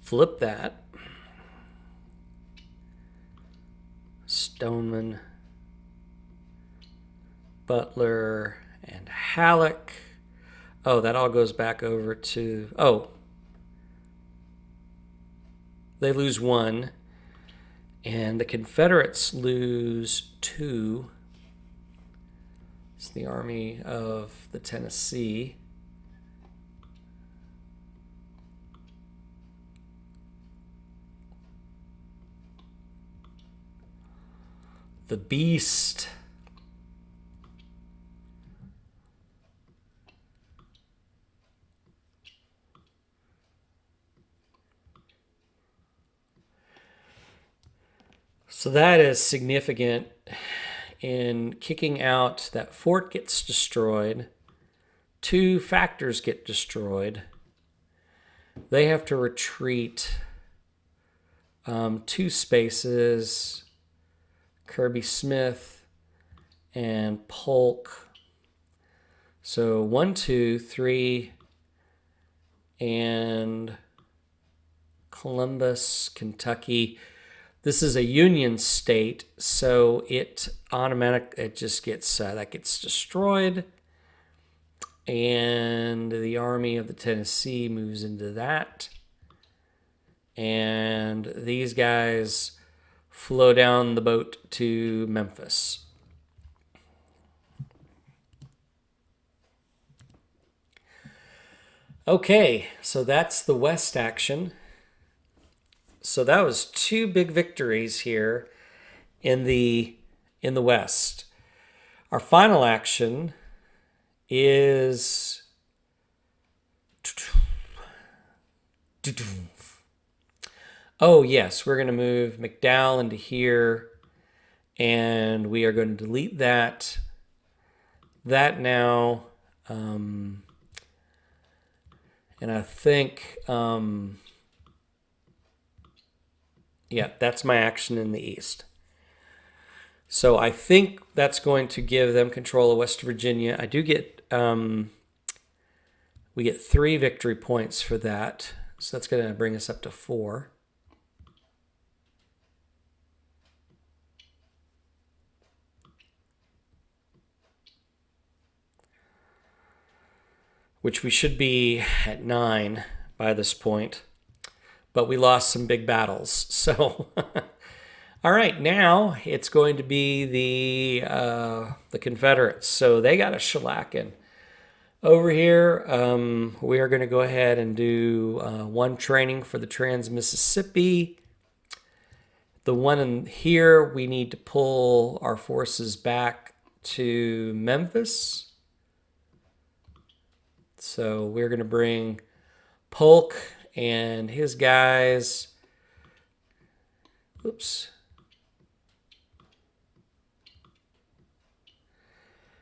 Flip that. Stoneman, Butler, and Halleck. Oh, that all goes back over to... Oh. They lose 1. And the Confederates lose 2. It's the Army of the Tennessee. The Beast. So that is significant in kicking out. That fort gets destroyed. 2 factors get destroyed. They have to retreat 2 spaces. Kirby Smith and Polk. So 1, 2, 3, and Columbus, Kentucky. This is a Union state, so it just gets that gets destroyed, and the Army of the Tennessee moves into that, and these guys flow down the boat to Memphis. Okay, so that's the West action. So that was 2 big victories here in the West. Our final action is oh yes, we're going to move McDowell into here, and we are going to delete that now, and I think yeah, that's my action in the East. So I think that's going to give them control of West Virginia. I do get, we get 3 victory points for that. So that's going to bring us up to 4. Which we should be at 9 by this point. But we lost some big battles. So, all right, now it's going to be the Confederates. So they got a shellacking. Over here, we are going to go ahead and do 1 training for the Trans-Mississippi. The one in here, we need to pull our forces back to Memphis. So we're going to bring Polk and his guys. Oops.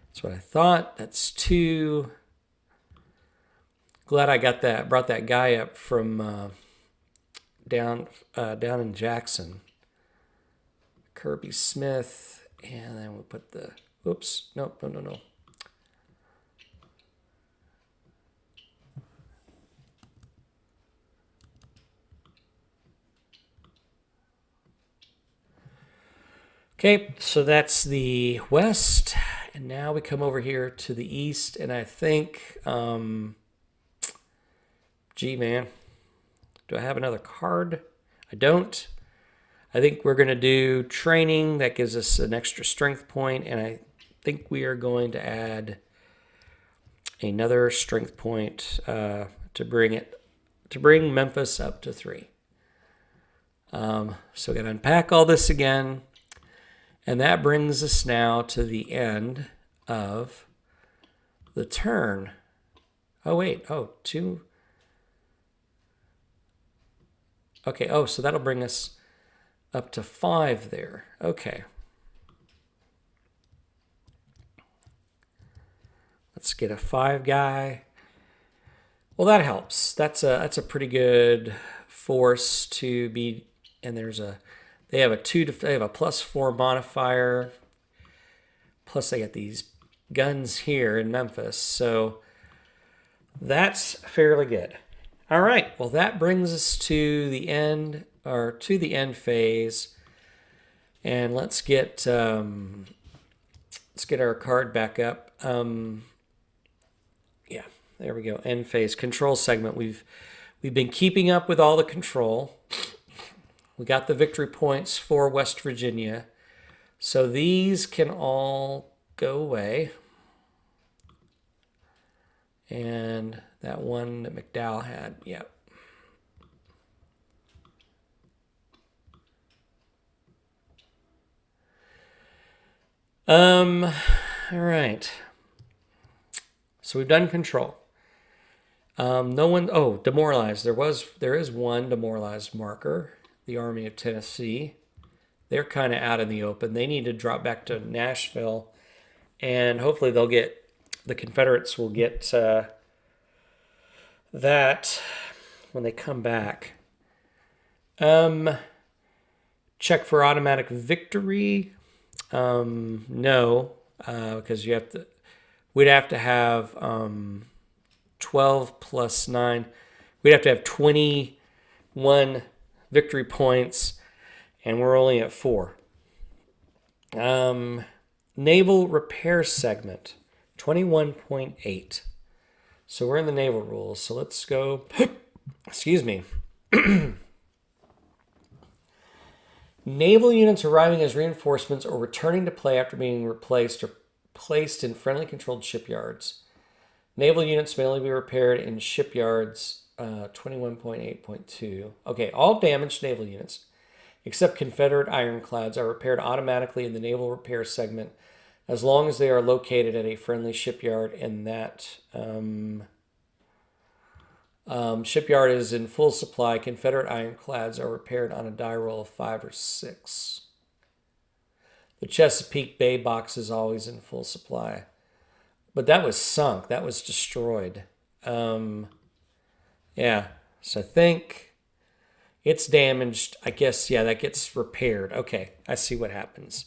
That's what I thought. That's 2. Glad I got that. Brought that guy up from down in Jackson. Kirby Smith, and then we'll put the. Oops. Nope. No. Okay, so that's the West, and now we come over here to the East, and I think, gee, man, do I have another card? I don't. I think we're going to do training. That gives us an extra strength point, and I think we are going to add another strength point to bring Memphis up to 3. So we're going to unpack all this again. And that brings us now to the end of the turn. Oh, wait. Oh, 2. Okay. Oh, so that'll bring us up to 5 there. Okay. Let's get a 5 guy. Well, that helps. That's a pretty good force to be. And they have a +4 modifier. Plus they got these guns here in Memphis. So that's fairly good. All right. Well, that brings us to the end phase. And let's get our card back up. Yeah, there we go. End phase control segment. We've been keeping up with all the control. We got the victory points for West Virginia. So these can all go away. And that one that McDowell had, yep. All right. So we've done control. No one, demoralized. There is one demoralized marker. The Army of Tennessee. They're kind of out in the open. They need to drop back to Nashville, and hopefully the Confederates will get that when they come back. Check for automatic victory. No, because we'd have to have 12 plus 9. We'd have to have 21 victory points, and we're only at 4. Naval repair segment, 21.8. So we're in the naval rules. So let's go. Excuse me. Naval units arriving as reinforcements or returning to play after being replaced or placed in friendly controlled shipyards. Naval units may only be repaired in shipyards. 21.8.2. Okay, all damaged naval units, except Confederate ironclads, are repaired automatically in the naval repair segment as long as they are located at a friendly shipyard and that shipyard is in full supply. Confederate ironclads are repaired on a die roll of 5 or 6. The Chesapeake Bay box is always in full supply. But that was sunk. That was destroyed. Yeah, so I think it's damaged. I guess, yeah, that gets repaired. Okay, I see what happens.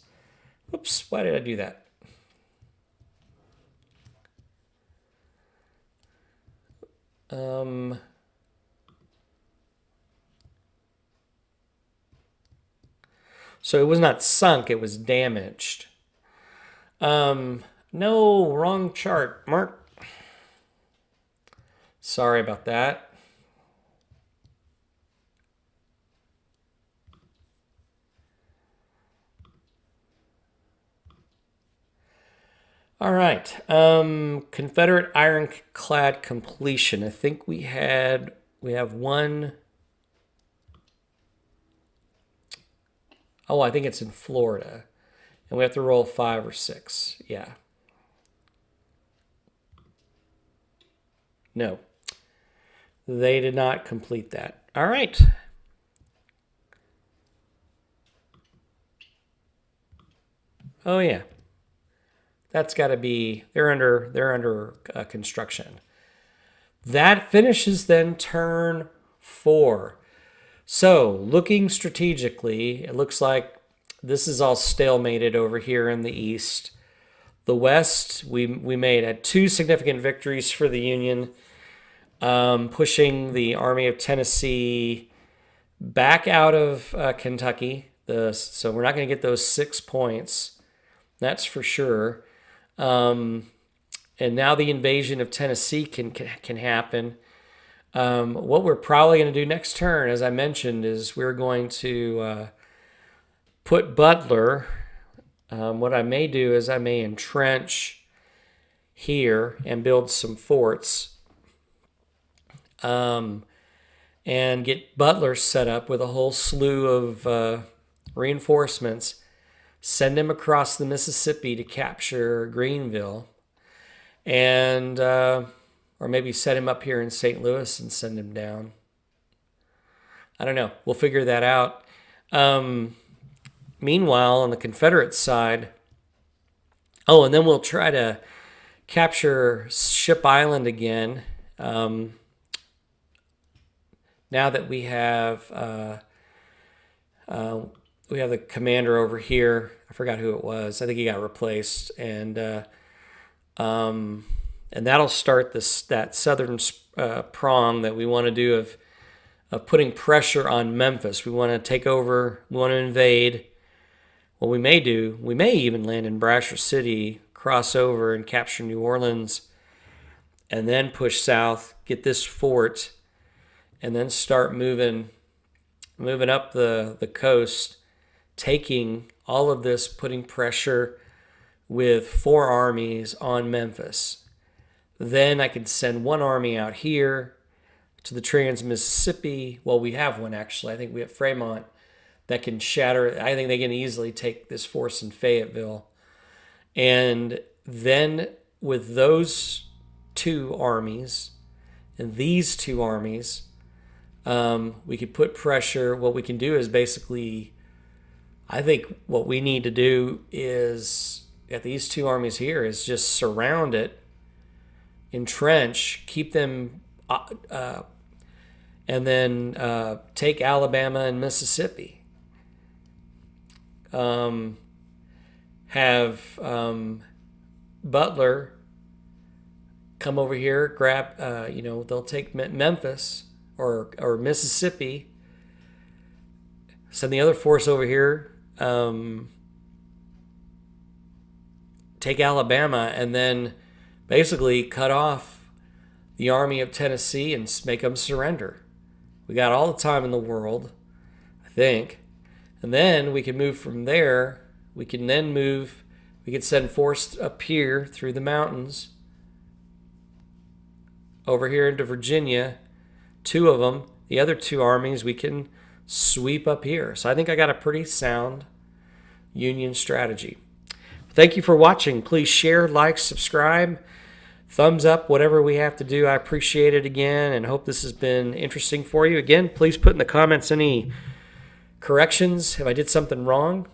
Oops, why did I do that? So it was not sunk, it was damaged. No, wrong chart, Mark. Sorry about that. All right. Confederate ironclad completion. I think we have one. Oh, I think it's in Florida. And we have to roll 5 or 6. Yeah. No. They did not complete that. All right. Oh, yeah. That's got to be, they're under construction. That finishes then turn 4. So looking strategically, it looks like this is all stalemated over here in the east. The west, we had 2 significant victories for the Union, pushing the Army of Tennessee back out of Kentucky. So we're not going to get those 6 points. That's for sure. And now the invasion of Tennessee can happen. What we're probably going to do next turn, as I mentioned, is we're going to put Butler What I may do is I may entrench here and build some forts, and get Butler set up with a whole slew of reinforcements, send him across the Mississippi to capture Greenville, and or maybe set him up here in St. Louis and send him down. I don't know. We'll figure that out. Meanwhile, on the Confederate side, and then we'll try to capture Ship Island again. Now that we have the commander over here. I forgot who it was. I think he got replaced, and that'll start that southern prong that we want to do of putting pressure on Memphis. We want to take over. We want to invade. What we may do, we may even land in Brasher City, cross over and capture New Orleans, and then push south, get this fort, and then start moving up the coast, taking all of this, putting pressure with 4 armies on Memphis. Then I could send 1 army out here to the Trans-Mississippi. Well, we have one, actually. I think we have Fremont that can shatter. I think they can easily take this force in Fayetteville. And then with those 2 armies and these 2 armies, we could put pressure. What we can do is basically, I think what we need to do is, at these 2 armies here, is just surround it, entrench, keep them, and then take Alabama and Mississippi. Have Butler come over here, grab, they'll take Memphis or Mississippi, send the other force over here, take Alabama, and then basically cut off the Army of Tennessee and make them surrender. We got all the time in the world, I think. And then we can move from there. We can send force up here through the mountains, over here into Virginia, 2 of them. The other 2 armies we can sweep up here. So I think I got a pretty sound Union strategy. Thank you for watching. Please share, like, subscribe, thumbs up, whatever we have to do. I appreciate it again and hope this has been interesting for you. Again, please put in the comments any corrections if I did something wrong,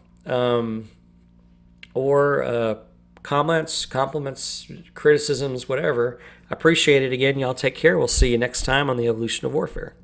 or comments, compliments, criticisms, whatever. I appreciate it again. Y'all take care. We'll see you next time on the Evolution of Warfare.